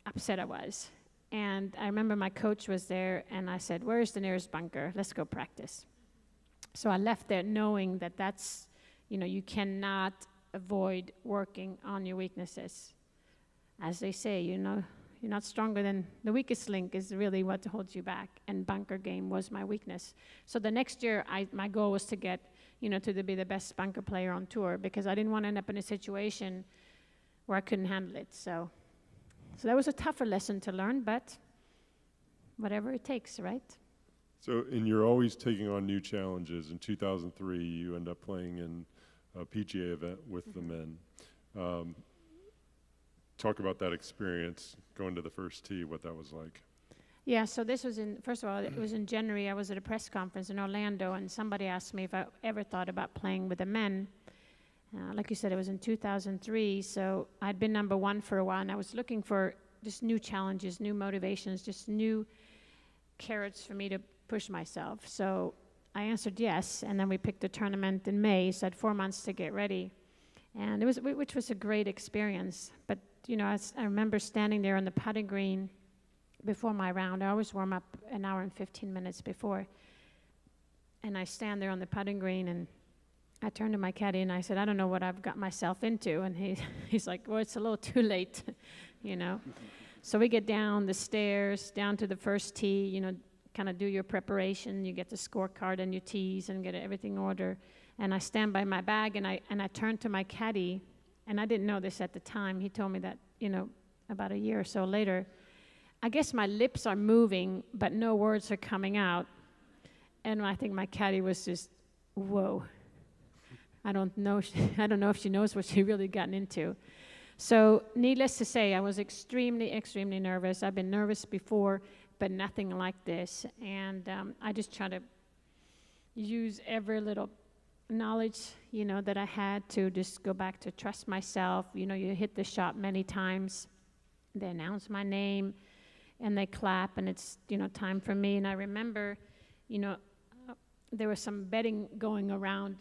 upset I was. And I remember my coach was there, and I said, where's the nearest bunker? Let's go practice. So I left there knowing that that's, you know, you cannot avoid working on your weaknesses. As they say, you know, you're not stronger than the weakest link is really what holds you back. And bunker game was my weakness. So the next year, my goal was to get, you know, to be the best bunker player on tour because I didn't want to end up in a situation where I couldn't handle it. So that was a tougher lesson to learn, but whatever it takes, right? So, and you're always taking on new challenges. In 2003, you end up playing in a PGA event with the men. Talk about that experience, going to the first tee, what that was like. Yeah, so this was first of all, it was in January. I was at a press conference in Orlando, and somebody asked me if I ever thought about playing with the men. Like you said, it was in 2003, so I'd been number one for a while, and I was looking for just new challenges, new motivations, just new carrots for me to push myself. So I answered yes, and then we picked a tournament in May, so I had 4 months to get ready. And which was a great experience. But, I remember standing there on the putting green before my round. I always warm up an hour and 15 minutes before. And I stand there on the putting green, and I turned to my caddy and I said, I don't know what I've got myself into. And he's like, well, it's a little too late, So we get down the stairs, down to the first tee, kind of do your preparation. You get the scorecard and your tees and get everything in order. And I stand by my bag and I turn to my caddy, and I didn't know this at the time. He told me that, about a year or so later. I guess my lips are moving, but no words are coming out. And I think my caddy was just, whoa. I don't know if she knows what she really gotten into. So needless to say, I was extremely, extremely nervous. I've been nervous before, but nothing like this. And I just try to use every little knowledge, that I had to just go back to trust myself. You hit the shot many times. They announce my name, and they clap, and it's, time for me. And I remember, there was some betting going around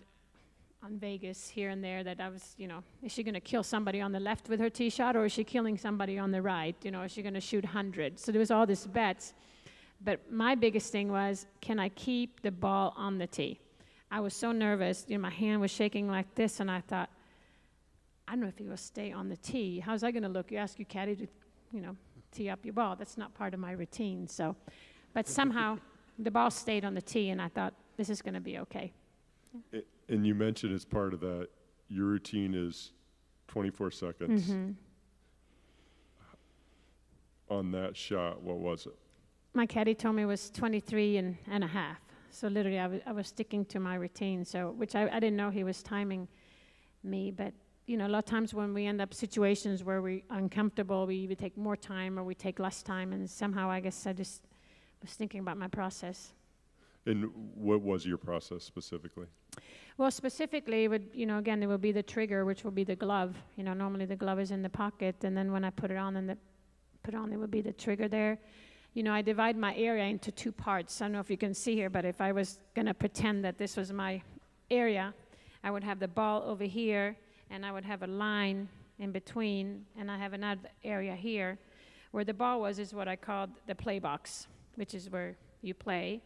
on Vegas here and there that I was, is she going to kill somebody on the left with her tee shot, or is she killing somebody on the right? Is she going to shoot 100? So there was all these bets. But my biggest thing was, can I keep the ball on the tee? I was so nervous. My hand was shaking like this, and I thought, I don't know if he will stay on the tee. How's that going to look? You ask your caddy to, tee up your ball. That's not part of my routine. So, but somehow the ball stayed on the tee, and I thought, this is going to be okay. Yeah. And you mentioned as part of that, your routine is 24 seconds. Mm-hmm. On that shot, what was it? My caddy told me it was 23 and a half. So literally, I was sticking to my routine. So, which I didn't know he was timing me. But, a lot of times when we end up situations where we're uncomfortable, we either take more time or we take less time. And somehow, I guess I just was thinking about my process. And what was your process specifically? Well, specifically, it would, again, it would be the trigger, which will be the glove. Normally the glove is in the pocket, and then when I put it on, it would be the trigger there. I divide my area into two parts. I don't know if you can see here, but if I was going to pretend that this was my area, I would have the ball over here, and I would have a line in between, and I have another area here. Where the ball is what I called the play box, which is where you play.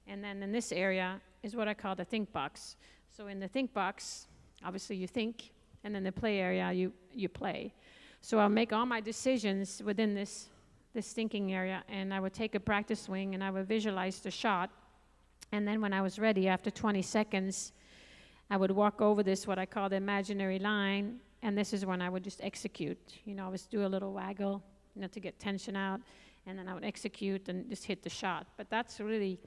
And then in this area is what I call the think box. So in the think box, obviously you think, and in the play area, you play. So I'll make all my decisions within this thinking area, and I would take a practice swing, and I would visualize the shot. And then when I was ready, after 20 seconds, I would walk over this, what I call the imaginary line, and this is when I would just execute. I would do a little waggle, to get tension out, and then I would execute and just hit the shot. But that's really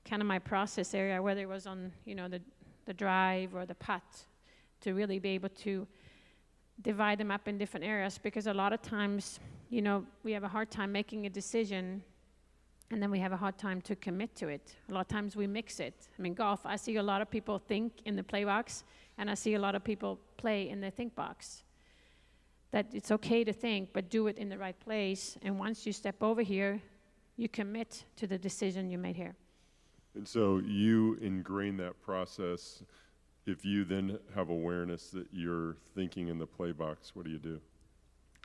kind of my process area, whether it was on, the drive or the putt, to really be able to divide them up in different areas, because a lot of times, we have a hard time making a decision, and then we have a hard time to commit to it. A lot of times we mix it. Golf, I see a lot of people think in the play box, and I see a lot of people play in the think box. That it's okay to think, but do it in the right place, and once you step over here, you commit to the decision you made here. And so you ingrain that process. If you then have awareness that you're thinking in the play box, what do you do?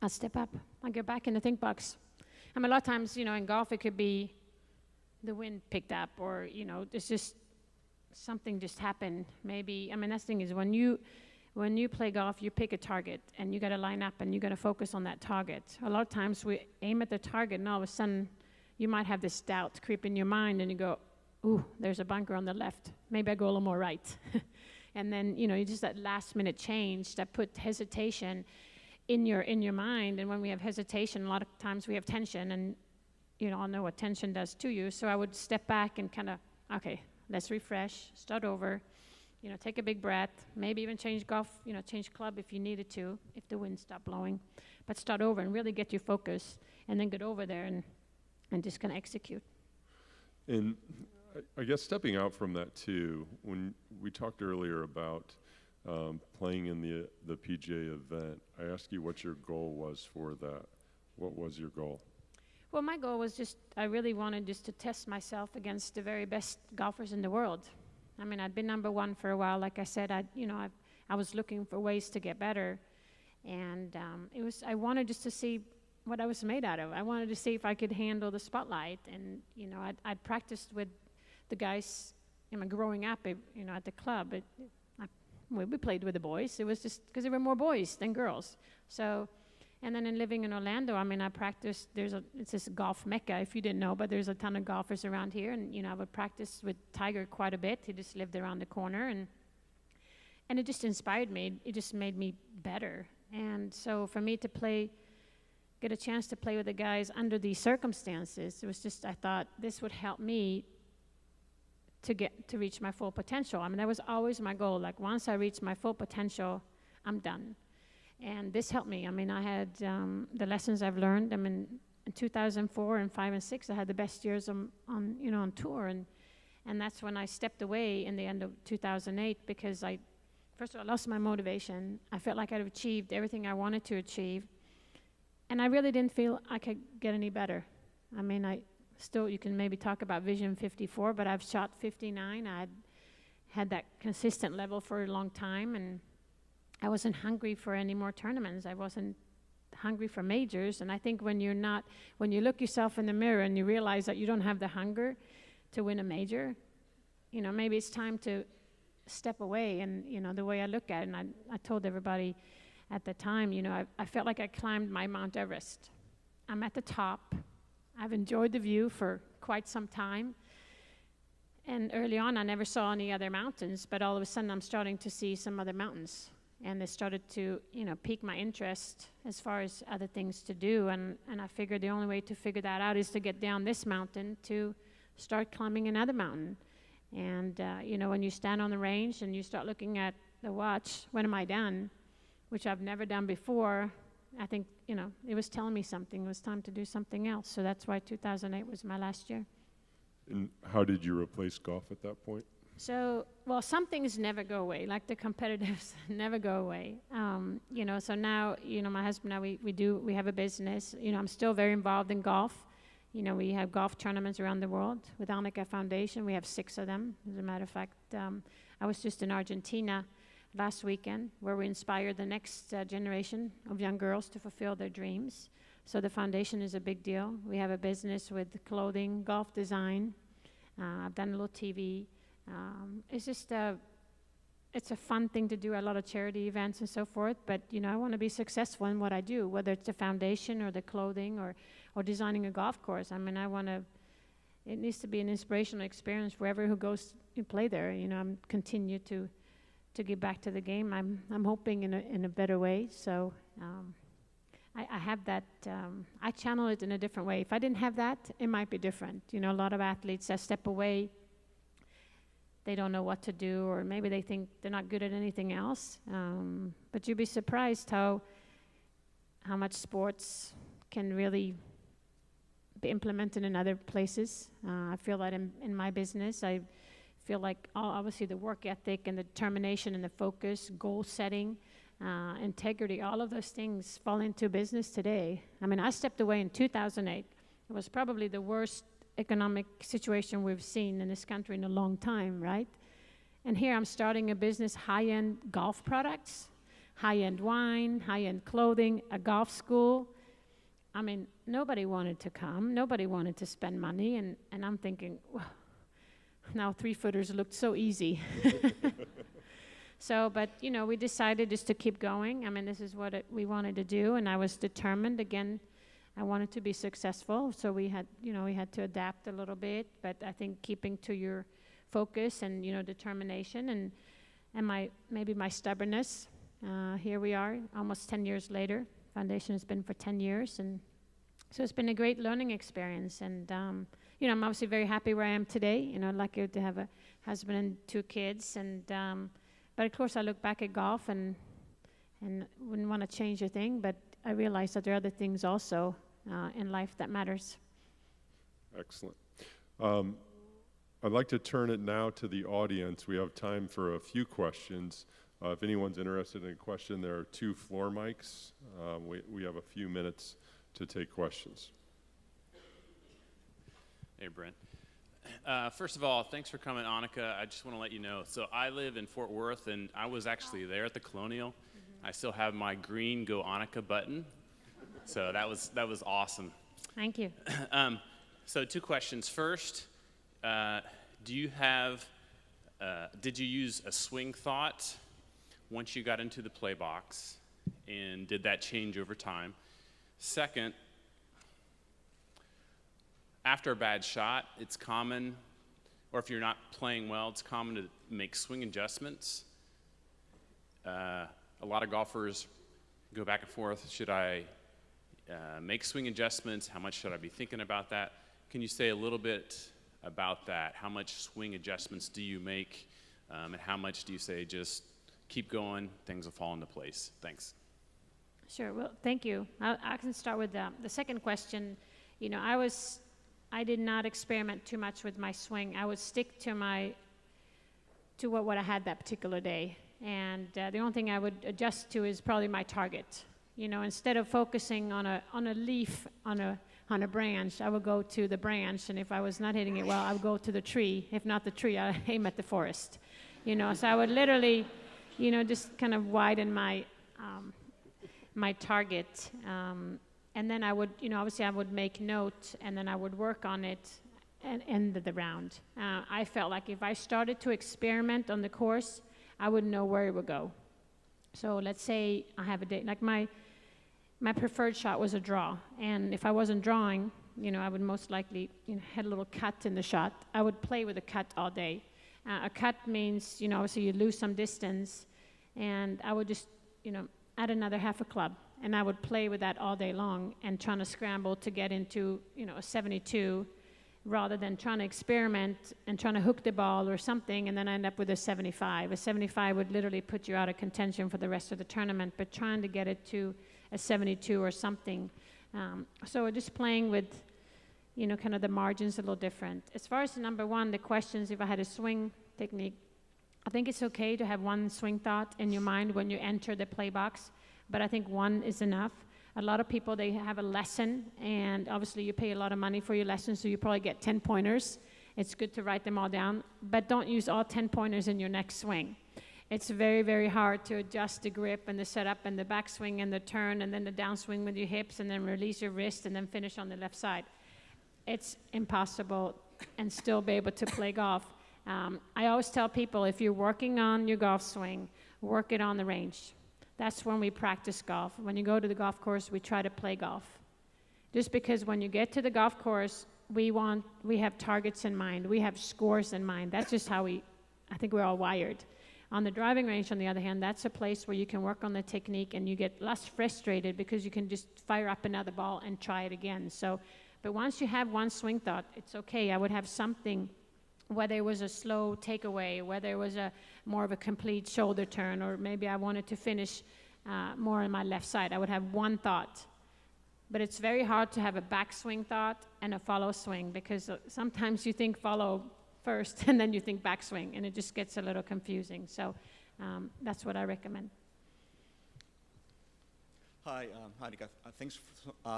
I'll step up. I'll get back in the think box. A lot of times, in golf, it could be the wind picked up, or, there's just something just happened. Maybe, that's the thing is when you play golf, you pick a target, and you got to line up, and you got to focus on that target. A lot of times we aim at the target, and all of a sudden, you might have this doubt creep in your mind, and you go, ooh, there's a bunker on the left. Maybe I go a little more right. And then, you just that last minute change that put hesitation in your mind. And when we have hesitation, a lot of times we have tension, and I know what tension does to you. So I would step back and kind of, okay, let's refresh, start over, take a big breath, maybe even change change club if you needed to, if the wind stopped blowing. But start over and really get your focus, and then get over there and just kind of execute. And I guess stepping out from that too, when we talked earlier about playing in the PGA event. I asked you what your goal was for that. What was your goal? Well, my goal was just, I really wanted just to test myself against the very best golfers in the world. I mean, I'd been number one for a while. Like I said, I was looking for ways to get better. And I wanted just to see what I was made out of. I wanted to see if I could handle the spotlight. And, I'd practiced with the guys, growing up, at the club. We played with the boys. It was just because there were more boys than girls. So, and then in living in Orlando, I practiced, it's this golf mecca, if you didn't know, but there's a ton of golfers around here. And, I would practice with Tiger quite a bit. He just lived around the corner. And it just inspired me. It just made me better. And so for me to get a chance to play with the guys under these circumstances, it was just, I thought this would help me to reach my full potential. That was always my goal. Like, once I reach my full potential, I'm done. And this helped me. I had the lessons I've learned. In 2004 and 5 and 6, I had the best years on tour. And that's when I stepped away in the end of 2008 because first of all, I lost my motivation. I felt like I'd achieved everything I wanted to achieve. And I really didn't feel I could get any better. You can maybe talk about Vision 54, but I've shot 59. I'd had that consistent level for a long time, and I wasn't hungry for any more tournaments. I wasn't hungry for majors. And I think when you look yourself in the mirror and you realize that you don't have the hunger to win a major, maybe it's time to step away. And, the way I look at it, and I told everybody at the time, I felt like I climbed my Mount Everest. I'm at the top. I've enjoyed the view for quite some time. And early on, I never saw any other mountains, but all of a sudden, I'm starting to see some other mountains. And they started to, pique my interest as far as other things to do. And I figured the only way to figure that out is to get down this mountain to start climbing another mountain. And, when you stand on the range and you start looking at the watch, when am I done? Which I've never done before. I think, it was telling me something. It was time to do something else. So that's why 2008 was my last year. And how did you replace golf at that point? So, some things never go away, like the competitives never go away. So now, my husband and I, we have a business. I'm still very involved in golf. We have golf tournaments around the world with Annika Foundation. We have 6 of them. As a matter of fact, I was just in Argentina last weekend where we inspired the next generation of young girls to fulfill their dreams. So the foundation is a big deal. We have a business with clothing, golf design. I've done a little TV. It's just it's a fun thing to do, a lot of charity events and so forth, but I want to be successful in what I do, whether it's the foundation or the clothing or designing a golf course. It needs to be an inspirational experience for whoever who goes to play there. I'm continue to give back to the game. I'm hoping in a better way. So I have that. I channel it in a different way. If I didn't have that, it might be different. A lot of athletes that step away, they don't know what to do, or maybe they think they're not good at anything else. But you'd be surprised how much sports can really be implemented in other places. I feel that in my business, I feel like obviously the work ethic and the determination and the focus, goal setting, integrity, all of those things fall into business today. I stepped away in 2008. It was probably the worst economic situation we've seen in this country in a long time, right? And here I'm starting a business, high-end golf products, high-end wine, high-end clothing, a golf school. Nobody wanted to come. Nobody wanted to spend money. And I'm thinking, well, now 3-footers looked so easy. So, but, we decided just to keep going. This is what we wanted to do, and I was determined. Again, I wanted to be successful, so we had to adapt a little bit, but I think keeping to your focus and, determination and my stubbornness. Here we are, almost 10 years later. Foundation has been for 10 years, and so it's been a great learning experience. And, I'm obviously very happy where I am today. Lucky to have a husband and 2 kids. And, but of course, I look back at golf and wouldn't want to change a thing, but I realize that there are other things also in life that matters. Excellent. I'd like to turn it now to the audience. We have time for a few questions. If anyone's interested in a question, there are 2 floor mics. We have a few minutes to take questions. Hey, Brent. First of all, thanks for coming, Annika. I just want to let you know. So I live in Fort Worth, and I was actually there at the Colonial. Mm-hmm. I still have my green Go Annika button. So that was awesome. Thank you. So 2 questions. First, did you use a swing thought once you got into the play box, and did that change over time? Second, after a bad shot, it's common, or if you're not playing well, it's common to make swing adjustments. A lot of golfers go back and forth. Should I make swing adjustments? How much should I be thinking about that? Can you say a little bit about that? How much swing adjustments do you make, and how much do you say just keep going, things will fall into place? Thanks. Sure. Well, thank you. I can start with the second question. You know, I did not experiment too much with my swing. I would stick to what I had that particular day. And the only thing I would adjust to is probably my target. You know, instead of focusing on a leaf on a branch, I would go to the branch, and if I was not hitting it well, I would go to the tree. If not the tree, I aim at the forest. You know, so I would literally, you know, just kind of widen my my target. And then I would, you know, obviously I would make note, and then I would work on it and end the round. I felt like if I started to experiment on the course, I would know where it would go. So let's say I have a day, like my preferred shot was a draw. And if I wasn't drawing, you know, I would most likely, you know, had a little cut in the shot. I would play with a cut all day. A cut means, you know, obviously you lose some distance, and I would just, you know, add another half a club. And I would play with that all day long and trying to scramble to get into, you know, a 72 rather than trying to experiment and trying to hook the ball or something, and then I end up with a 75. A 75 would literally put you out of contention for the rest of the tournament, but trying to get it to a 72 or something. So just playing with, you know, kind of the margins a little different. As far as the number one, the questions, if I had a swing technique, I think it's okay to have one swing thought in your mind when you enter the play box. But I think one is enough. A lot of people, they have a lesson, and obviously you pay a lot of money for your lesson, so you probably get 10 pointers. It's good to write them all down, but don't use all 10 pointers in your next swing. It's very, very hard to adjust the grip and the setup and the backswing and the turn and then the downswing with your hips and then release your wrist and then finish on the left side. It's impossible and still be able to play golf. I always tell people, if you're working on your golf swing, work it on the range. That's when we practice golf. When you go to the golf course, we try to play golf. Just because when you get to the golf course, we have targets in mind. We have scores in mind. That's just how I think we're all wired. On the driving range, on the other hand, that's a place where you can work on the technique and you get less frustrated because you can just fire up another ball and try it again. So, but once you have one swing thought, it's okay. I would have something, whether it was a slow takeaway, whether it was more of a complete shoulder turn, or maybe I wanted to finish more on my left side. I would have one thought. But it's very hard to have a backswing thought and a follow swing, because sometimes you think follow first and then you think backswing, and it just gets a little confusing. So that's what I recommend. Hi, Annika. Thanks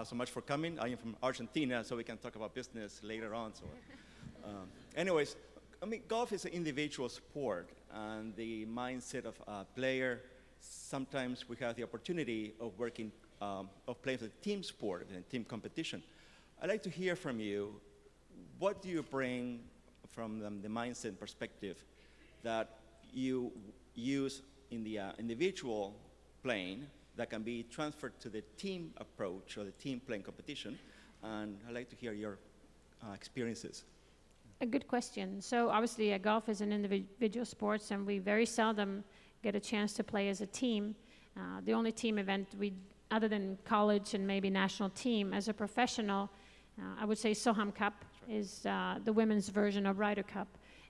so much for coming. I am from Argentina, so we can talk about business later on. So, anyways, I mean, golf is an individual sport, and the mindset of a player, sometimes we have the opportunity of working, of playing a team sport, a team competition. I'd like to hear from you, what do you bring from the mindset perspective that you use in the individual playing that can be transferred to the team approach or the team playing competition? And I'd like to hear your experiences. A good question. So obviously golf is an individual sport, and we very seldom get a chance to play as a team. The only team event other than college and maybe national team, as a professional, I would say Soham Cup is the women's version of Ryder Cup.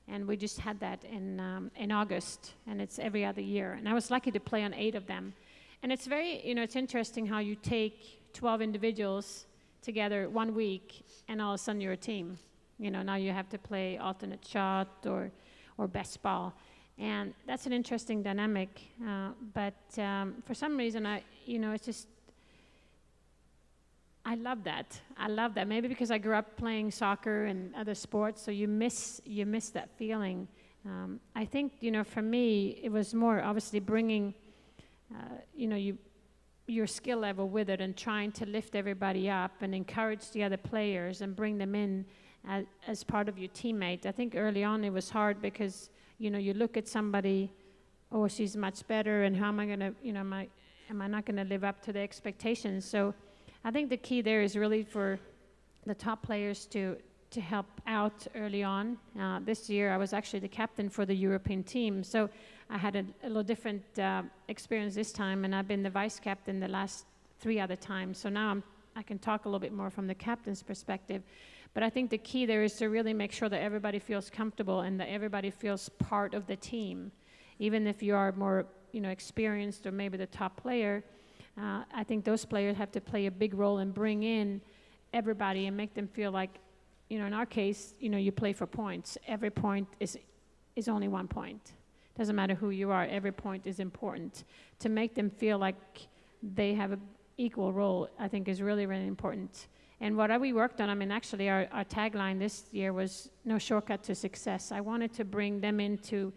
And we just had that in August, and it's every other year. And I was lucky to play on 8 of them. And it's very, it's interesting how you take 12 individuals together 1 week, and all of a sudden you're a team. Now you have to play alternate shot or best ball. And that's an interesting dynamic, but for some reason, it's just, I love that. I love that. Maybe because I grew up playing soccer and other sports, so you miss that feeling. I think, for me, it was more obviously bringing, your skill level with it and trying to lift everybody up and encourage the other players and bring them in as part of your teammate. I think early on it was hard because, you look at somebody, oh, she's much better, and how am I going to, am I not going to live up to the expectations? So I think the key there is really for the top players to help out early on. This year I was actually the captain for the European team, so I had a little different experience this time, and I've been the vice captain the last 3 other times. So now I can talk a little bit more from the captain's perspective. But I think the key there is to really make sure that everybody feels comfortable and that everybody feels part of the team. Even if you are more, experienced or maybe the top player, I think those players have to play a big role and bring in everybody and make them feel like, in our case, you play for points. Every point is only 1 point. Doesn't matter who you are, every point is important. To make them feel like they have an equal role, I think is really, really important. And what we worked on, actually our tagline this year was no shortcut to success. I wanted to bring them into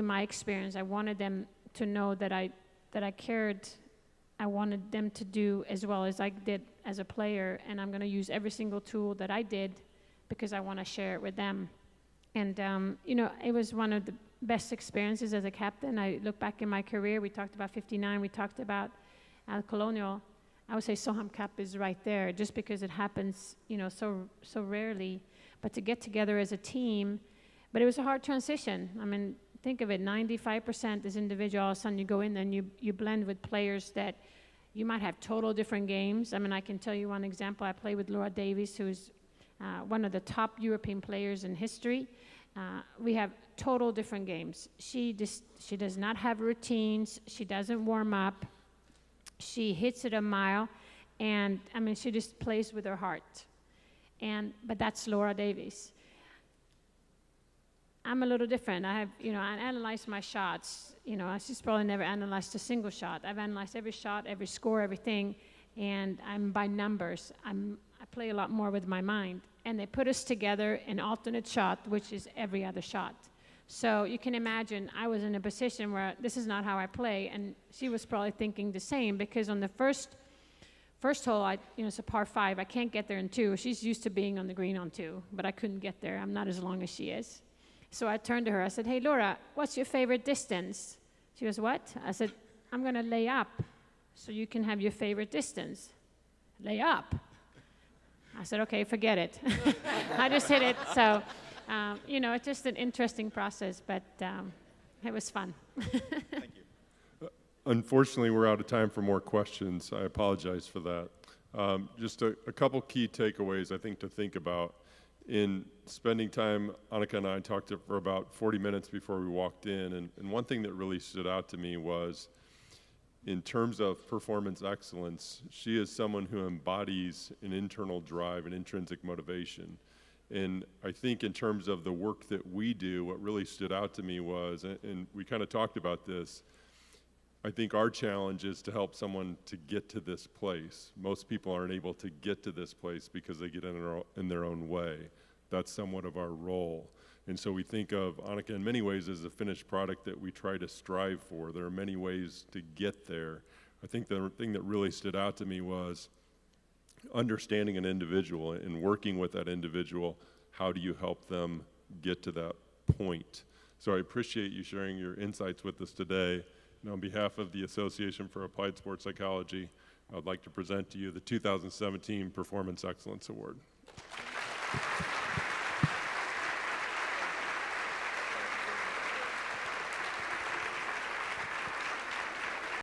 my experience. I wanted them to know that I cared. I wanted them to do as well as I did as a player, and I'm going to use every single tool that I did because I want to share it with them. And, it was one of the best experiences as a captain. I look back in my career, we talked about 59, we talked about Al Colonial. I would say Soham Cup is right there, just because it happens, so rarely. But to get together as a team, but it was a hard transition. Think of it, 95% is individual. All of a sudden you go in and you blend with players that you might have total different games. I can tell you one example. I play with Laura Davies, who's one of the top European players in history. We have total different games. She does not have routines. She doesn't warm up. She hits it a mile, and she just plays with her heart. But that's Laura Davies. I'm a little different. I analyze my shots. She's probably never analyzed a single shot. I've analyzed every shot, every score, everything, and I'm by numbers. I play a lot more with my mind. And they put us together an alternate shot, which is every other shot. So you can imagine I was in a position where this is not how I play, and she was probably thinking the same, because on the first hole, it's a par 5. I can't get there in 2. She's used to being on the green on 2, but I couldn't get there. I'm not as long as she is. So I turned to her. I said, "Hey, Laura, what's your favorite distance?" She goes, "What?" I said, "I'm going to lay up so you can have your favorite distance." Lay up. I said, "Okay, forget it." I just hit it. So, it's just an interesting process, but it was fun. Thank you. Unfortunately, we're out of time for more questions. I apologize for that. Just a couple key takeaways, I think, to think about. In spending time, Annika and I talked for about 40 minutes before we walked in, and one thing that really stood out to me was, in terms of performance excellence, she is someone who embodies an internal drive and intrinsic motivation. And I think in terms of the work that we do, what really stood out to me was, and we kind of talked about this, I think our challenge is to help someone to get to this place. Most people aren't able to get to this place because they get in their own way. That's somewhat of our role. And so we think of Annika in many ways as a finished product that we try to strive for. There are many ways to get there. I think the thing that really stood out to me was understanding an individual and working with that individual. How do you help them get to that point? So I appreciate you sharing your insights with us today. And on behalf of the Association for Applied Sports Psychology, I would like to present to you the 2017 Performance Excellence Award.